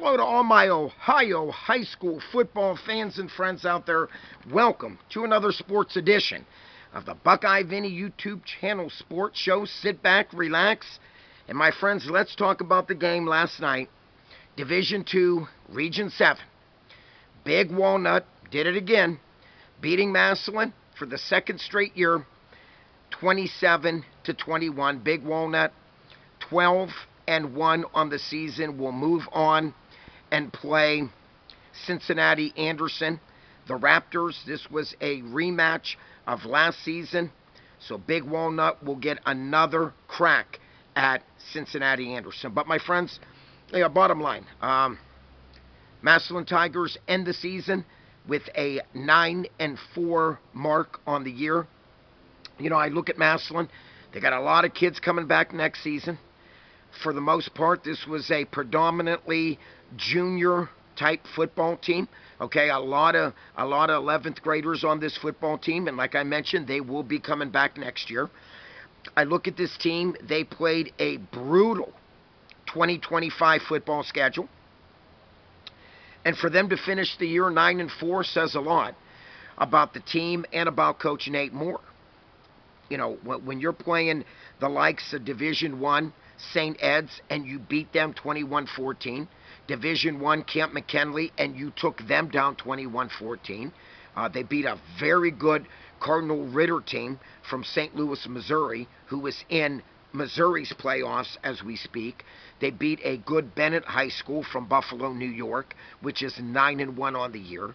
Hello to all my Ohio high school football fans and friends out there. Welcome to another sports edition of the Buckeye Vinnie YouTube channel sports show. Sit back, relax, and my friends, let's talk about the game last night. Division II, Region 7. Big Walnut did it again, beating Massillon for the second straight year, 27-21. Big Walnut, 12-1 on the season, will move on and play Cincinnati Anderson. The Raptors, this was a rematch of last season, so Big Walnut will get another crack at Cincinnati Anderson. But my friends, bottom line, Massillon Tigers end the season with a 9-4 mark on the year. I look at Massillon, they got a lot of kids coming back next season. For the most part, this was a predominantly junior-type football team. Okay, a lot of 11th graders on this football team, and like I mentioned, they will be coming back next year. I look at this team, they played a brutal 2025 football schedule. And for them to finish the year 9-4 says a lot about the team and about Coach Nate Moore. When you're playing the likes of Division I, St. Ed's, and you beat them 21-14. Division I, Camp McKinley, and you took them down 21-14. They beat a very good Cardinal Ritter team from St. Louis, Missouri, who is in Missouri's playoffs as we speak. They beat a good Bennett High School from Buffalo, New York, which is 9-1 on the year.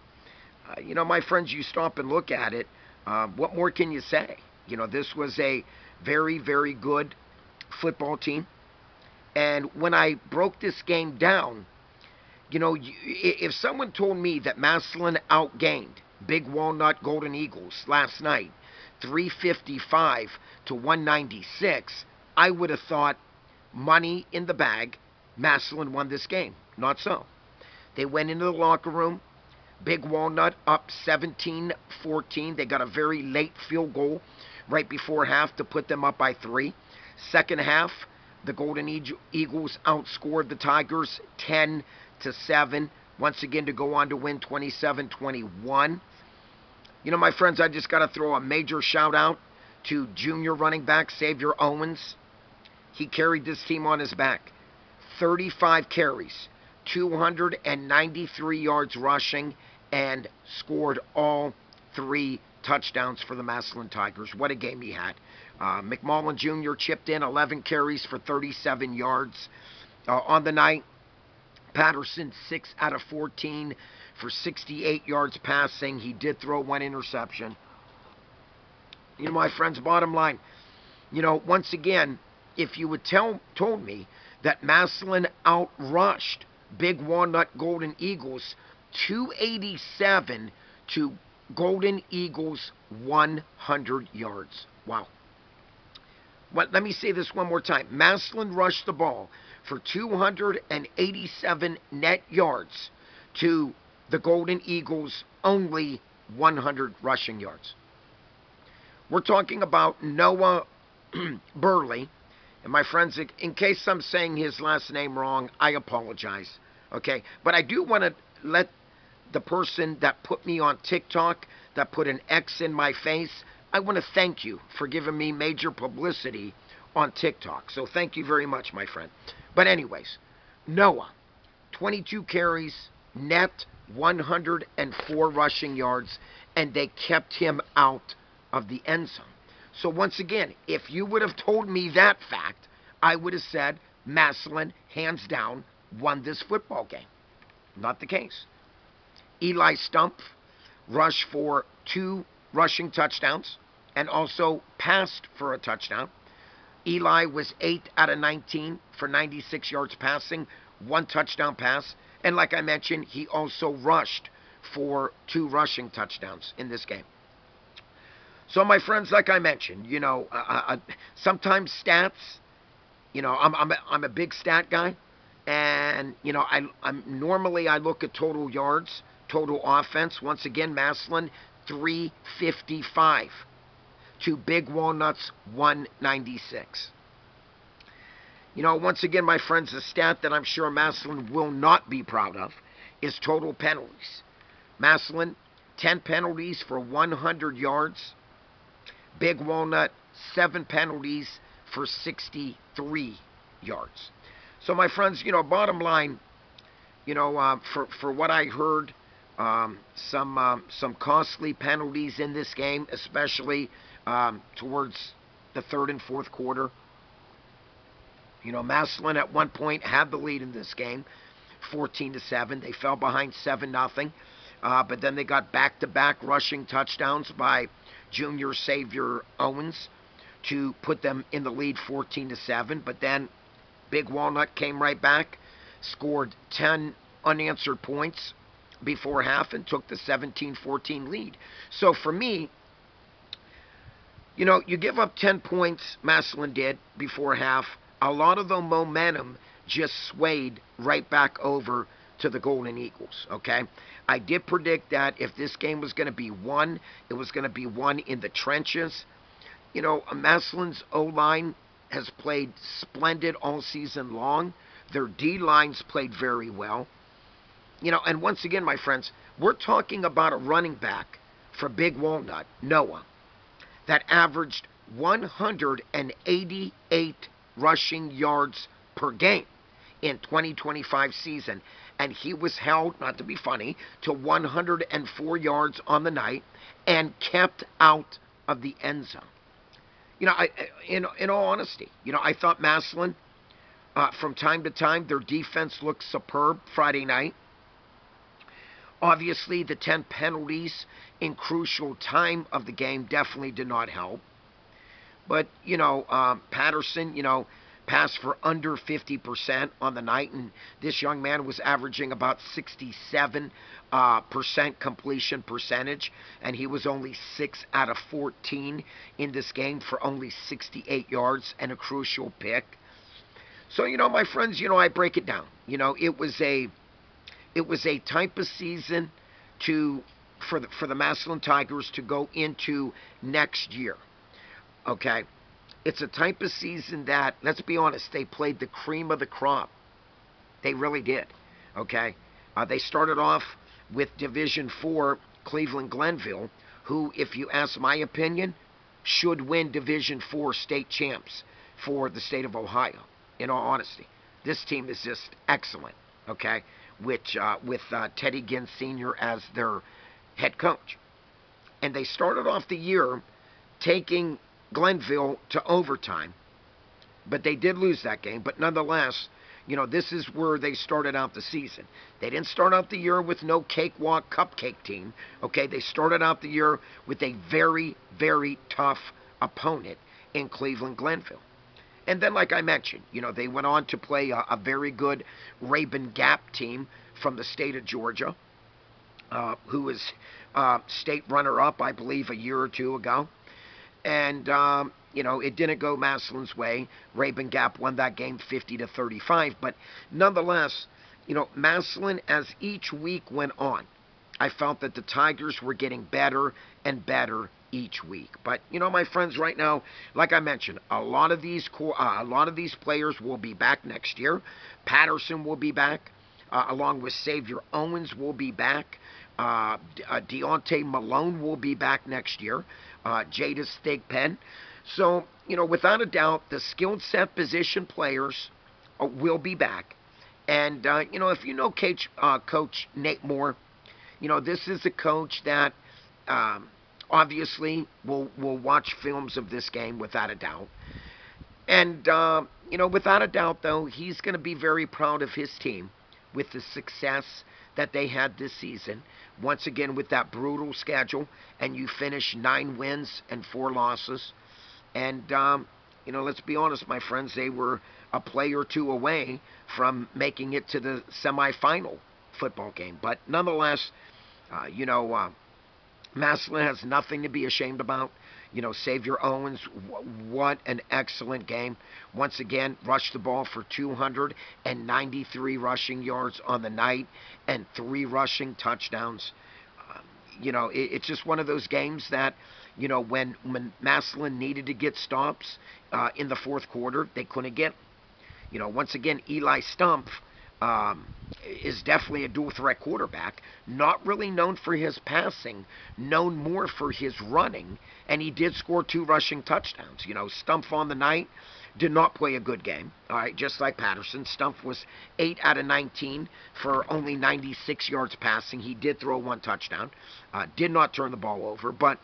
My friends, you stop and look at it. What more can you say? This was a very, very good football team. And when I broke this game down, if someone told me that Massillon outgained Big Walnut Golden Eagles last night, 355-196, I would have thought money in the bag, Massillon won this game. Not so. They went into the locker room, Big Walnut up 17-14. They got a very late field goal right before half to put them up by 3. Second half, the Golden Eagles outscored the Tigers 10-7. Once again to go on to win 27-21. My friends, I just got to throw a major shout out to junior running back Xavier Owens. He carried this team on his back. 35 carries, 293 yards rushing, and scored all 3 touchdowns for the Massillon Tigers. What a game he had. McMullen Jr. chipped in 11 carries for 37 yards. On the night, Patterson 6 out of 14 for 68 yards passing. He did throw 1 interception. My friends, bottom line, once again, if you would told me that Massillon outrushed Big Walnut Golden Eagles 287 to Golden Eagles 100 yards. Wow. Let me say this one more time. Massillon rushed the ball for 287 net yards to the Golden Eagles only 100 rushing yards. We're talking about Noah Burley. And my friends, in case I'm saying his last name wrong, I apologize. Okay? But I do want to let the person that put me on TikTok, that put an X in my face, I want to thank you for giving me major publicity on TikTok. So thank you very much, my friend. But anyways, Noah, 22 carries, net 104 rushing yards, and they kept him out of the end zone. So once again, if you would have told me that fact, I would have said Massillon, hands down, won this football game. Not the case. Eli Stump rushed for 2 rushing touchdowns and also passed for a touchdown. Eli was 8 out of 19 for 96 yards passing, 1 touchdown pass. And like I mentioned, he also rushed for 2 rushing touchdowns in this game. So my friends, like I mentioned, sometimes stats, I'm a big stat guy. And, I'm normally I look at total yards, total offense. Once again, Massillon, 355 to Big Walnut's 196. Once again, my friends, a stat that I'm sure Massillon will not be proud of is total penalties. Massillon, 10 penalties for 100 yards. Big Walnut, 7 penalties for 63 yards. So, my friends, bottom line, for what I heard, some costly penalties in this game, especially towards the third and fourth quarter. Massillon at one point had the lead in this game, 14-7. They fell behind 7-0, but then they got back-to-back rushing touchdowns by junior Xavier Owens to put them in the lead 14-7. But then Big Walnut came right back, scored 10 unanswered points before half, and took the 17-14 lead. So for me, you give up 10 points, Massillon did, before half. A lot of the momentum just swayed right back over to the Golden Eagles, okay? I did predict that if this game was going to be won, it was going to be won in the trenches. Massillon's O-line has played splendid all season long. Their D-lines played very well. And once again, my friends, we're talking about a running back for Big Walnut, Noah, that averaged 188 rushing yards per game in 2025 season. And he was held, not to be funny, to 104 yards on the night and kept out of the end zone. In all honesty, I thought Massillon, from time to time, their defense looked superb Friday night. Obviously, the 10 penalties in crucial time of the game definitely did not help. But, Patterson, passed for under 50% on the night, and this young man was averaging about 67% completion percentage, and he was only 6 out of 14 in this game for only 68 yards and a crucial pick. So, my friends, I break it down. It was a type of season for the Massillon Tigers to go into next year. Okay? It's a type of season that, let's be honest, they played the cream of the crop. They really did. Okay? They started off with Division 4 Cleveland Glenville, who, if you ask my opinion, should win Division 4 state champs for the state of Ohio, in all honesty. This team is just excellent, okay, with Teddy Ginn Sr. as their head coach. And they started off the year taking Glenville to overtime, but they did lose that game. But nonetheless, this is where they started out the season. They didn't start out the year with no cakewalk cupcake team, okay? They started out the year with a very, very tough opponent in Cleveland Glenville. And then, like I mentioned, they went on to play a very good Rabun Gap team from the state of Georgia, who was state runner-up, I believe, a year or two ago. And, it didn't go Massillon's way. Rabun Gap won that game 50-35. But nonetheless, Massillon, as each week went on, I felt that the Tigers were getting better and better each week. But, my friends, right now, like I mentioned, a lot of these players will be back next year. Patterson will be back, along with Xavier Owens will be back. Deontay Malone will be back next year. Jadis Thigpen. So, without a doubt, the skilled set position players will be back. And, if you know Coach Nate Moore, this is a coach that obviously will watch films of this game without a doubt. And, without a doubt, though, he's going to be very proud of his team with the success that they had this season. Once again, with that brutal schedule, and you finish 9 wins and 4 losses. And, let's be honest, my friends, they were a play or two away from making it to the semifinal football game. But nonetheless, Massillon has nothing to be ashamed about. Xavier Owens, what an excellent game. Once again, rushed the ball for 293 rushing yards on the night and 3 rushing touchdowns. It's just one of those games that, when Massillon needed to get stops in the fourth quarter, they couldn't get them. Once again, Eli Stumpf is definitely a dual threat quarterback, not really known for his passing, known more for his running, and he did score 2 rushing touchdowns. Stumpf on the night did not play a good game. All right, just like Patterson. Stumpf was 8 out of 19 for only 96 yards passing. He did throw 1 touchdown, did not turn the ball over. But,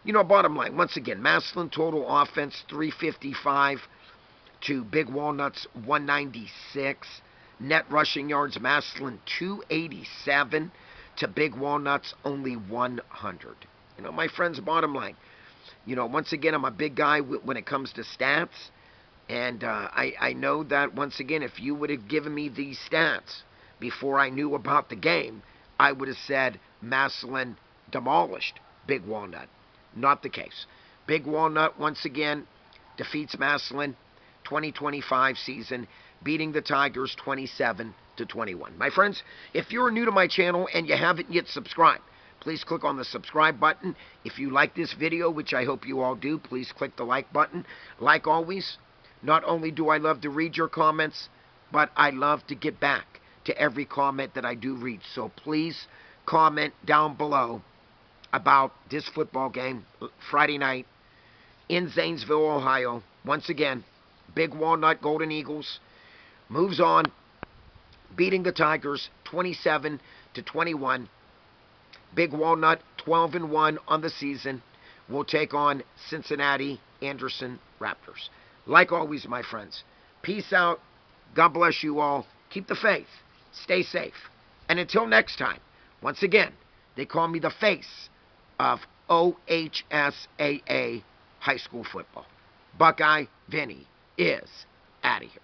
bottom line, once again, Massillon total offense 355 to Big Walnut's 196. Net rushing yards, Massillon 287 to Big Walnut's only 100. My friends, bottom line, once again, I'm a big guy when it comes to stats. And I know that, once again, if you would have given me these stats before I knew about the game, I would have said Massillon demolished Big Walnut. Not the case. Big Walnut, once again, defeats Massillon 2025 season, beating the Tigers 27-21. My friends, if you're new to my channel and you haven't yet subscribed, please click on the subscribe button. If you like this video, which I hope you all do, please click the like button. Like always, not only do I love to read your comments, but I love to get back to every comment that I do read. So please comment down below about this football game Friday night in Zanesville, Ohio. Once again, Big Walnut Golden Eagles moves on, beating the Tigers 27-21. Big Walnut 12-1 on the season will take on Cincinnati Anderson Raptors. Like always, my friends, peace out. God bless you all. Keep the faith. Stay safe. And until next time, once again, they call me the face of OHSAA high school football. Buckeye Vinny is out of here.